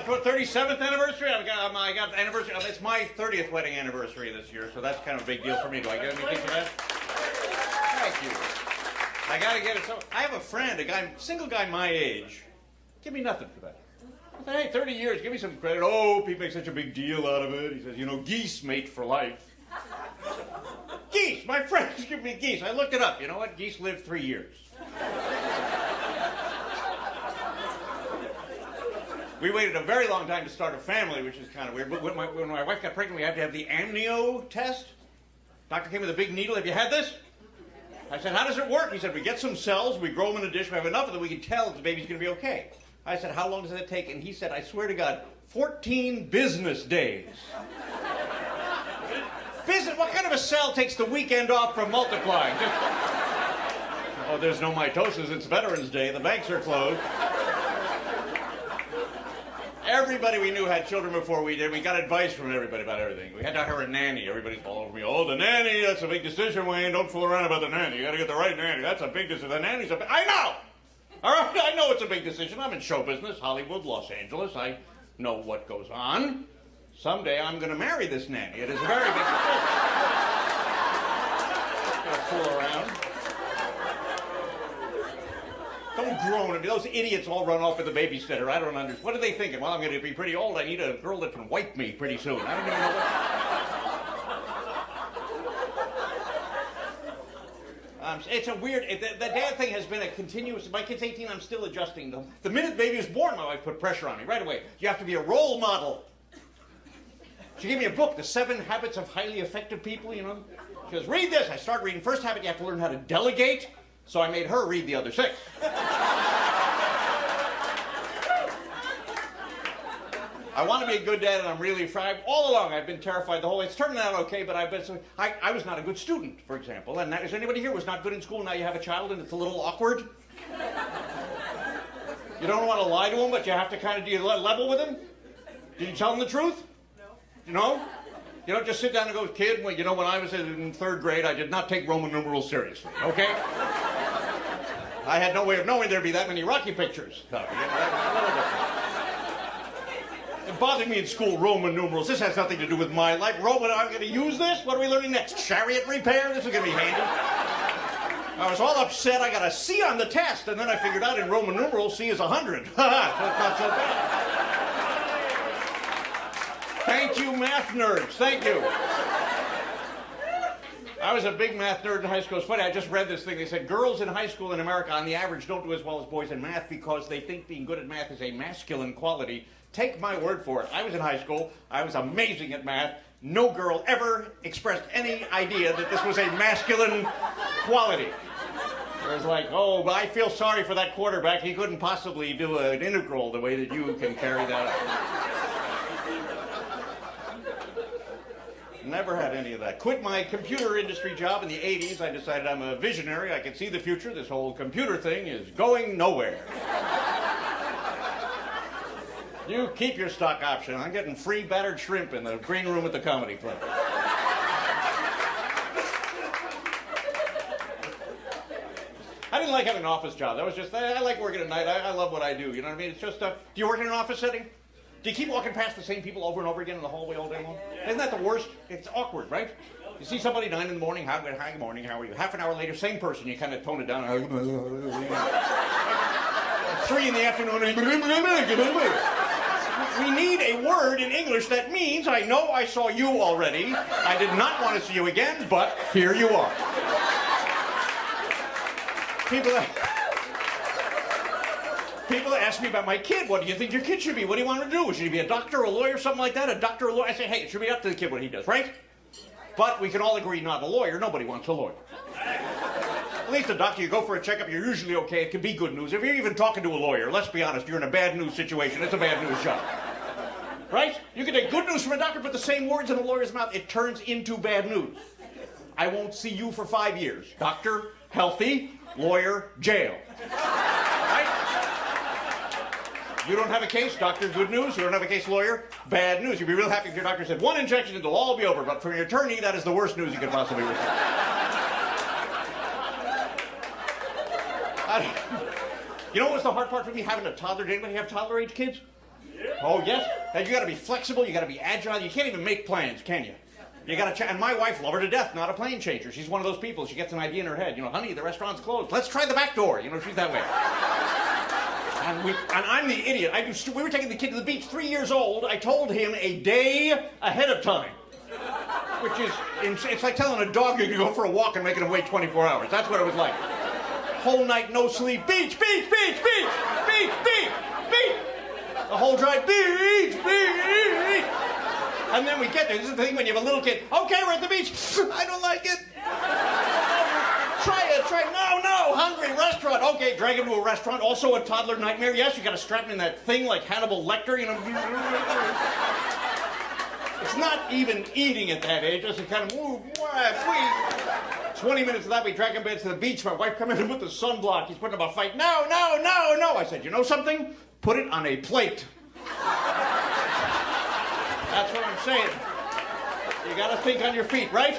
37th anniversary? I got the anniversary. It's my 30th wedding anniversary this year, so that's kind of a big deal for me. Do I get anything for that? Thank you. I got to get it. So I have a friend, single guy my age. Give me nothing for that. I said, hey, 30 years, give me some credit. Oh, people make such a big deal out of it. He says, you know, geese mate for life. Geese! My friends give me geese. I looked it up. You know what? Geese live 3 years. We waited a very long time to start a family, which is kind of weird. But when my wife got pregnant, we had to have the amnio test. Doctor came with a big needle. Have you had this? I said, how does it work? He said, we get some cells, we grow them in a dish, we have enough of them, we can tell if the baby's going to be okay. I said, how long does that take? And he said, I swear to God, 14 business days. Business? What kind of a cell takes the weekend off from multiplying? Oh, there's no mitosis. It's Veterans Day. The banks are closed. Everybody we knew had children before we did. We got advice from everybody about everything. We had to hire a nanny. Everybody's all over me. Oh, the nanny, that's a big decision, Wayne. Don't fool around about the nanny. You got to get the right nanny. That's a big decision. The nanny's a big... I know! All right, I know it's a big decision. I'm in show business, Hollywood, Los Angeles. I know what goes on. Someday I'm going to marry this nanny. It is a very big decision. Don't fool around. Don't groan. Those idiots all run off with the babysitter. I don't understand. What are they thinking? Well, I'm going to be pretty old. I need a girl that can wipe me pretty soon. I don't even know what... it's a weird... The dad thing has been a continuous... My kid's 18. I'm still adjusting. The minute the baby was born, my wife put pressure on me right away. You have to be a role model. She gave me a book, The 7 Habits of Highly Effective People, you know. She goes, read this. I start reading. First habit, you have to learn how to delegate. So I made her read the other 6. I want to be a good dad, and I'm really afraid. All along, I've been terrified the whole way. It's turning out okay, but I've been... I was not a good student, for example. And is anybody here was not good in school? Now you have a child, and it's a little awkward? You don't want to lie to him, but you have to kind of... Do you level with him? Did you tell him the truth? No. No? You don't just sit down and go, kid, well, you know, when I was in 3rd grade, I did not take Roman numerals seriously, okay? I had no way of knowing there'd be that many Rocky pictures. So, you know, that was a little different. It bothered me in school, Roman numerals. This has nothing to do with my life. Roman, I'm going to use this? What are we learning next? Chariot repair? This is going to be handy. I was all upset. I got a C on the test, and then I figured out in Roman numerals, C is 100. Ha ha, that's not so bad. Thank you, math nerds. Thank you. I was a big math nerd in high school. It's funny, I just read this thing. They said girls in high school in America, on the average, don't do as well as boys in math because they think being good at math is a masculine quality. Take my word for it. I was in high school. I was amazing at math. No girl ever expressed any idea that this was a masculine quality. It was like, oh, but I feel sorry for that quarterback. He couldn't possibly do an integral the way that you can carry that out. Never had any of that. Quit my computer industry job in the 80s. I decided I'm a visionary. I can see the future. This whole computer thing is going nowhere. You keep your stock option. I'm getting free battered shrimp in the green room at the comedy club. I didn't like having an office job. That was just, I like working at night. I love what I do. You know what I mean? It's just, do you work in an office setting? Do you keep walking past the same people over and over again in the hallway all day long? Isn't that the worst? It's awkward, right? You see somebody 9 in the morning, hi, good morning, how are you? Half an hour later, same person, you kind of tone it down. 3 in the afternoon. We need a word in English that means, I know I saw you already. I did not want to see you again, but here you are. People ask me about my kid. What do you think your kid should be? What do you want him to do? Should he be a doctor, a lawyer, something like that? A doctor, a lawyer? I say, hey, it should be up to the kid what he does, right? But we can all agree not a lawyer. Nobody wants a lawyer. At least a doctor, you go for a checkup, you're usually okay. It can be good news. If you're even talking to a lawyer, let's be honest, you're in a bad news situation. It's a bad news job. Right? You can take good news from a doctor, put the same words in a lawyer's mouth. It turns into bad news. I won't see you for 5 years. Doctor, healthy, lawyer, jail. Right? You don't have a case, doctor, good news. You don't have a case, lawyer, bad news. You'd be real happy if your doctor said, 1 injection, it'll all be over. But for your attorney, that is the worst news you could possibly receive. You know what was the hard part for me, having a toddler? Did anybody have toddler-age kids? Oh, yes? And you got to be flexible, you got to be agile. You can't even make plans, can you? You got to and my wife, love her to death, not a plane changer. She's one of those people, she gets an idea in her head. You know, honey, the restaurant's closed. Let's try the back door. You know, she's that way. And I'm the idiot. We were taking the kid to the beach, 3 years old. I told him a day ahead of time. Which is, it's like telling a dog you can go for a walk and making him wait 24 hours. That's what it was like. Whole night, no sleep. Beach, beach, beach, beach, beach, beach, beach. The whole drive, beach, beach. And then we get there. This is the thing when you have a little kid. Okay, we're at the beach. I don't like it. Try it. No, hungry restaurant. Okay, drag him to a restaurant. Also a toddler nightmare. Yes, you got to strap him in that thing like Hannibal Lecter, you know. It's not even eating at that age. Just to kind of move. 20 minutes of that, we drag him back to the beach. My wife come in and put the sunblock. He's putting up a fight. No. I said, you know something? Put it on a plate. That's what I'm saying. You got to think on your feet, right?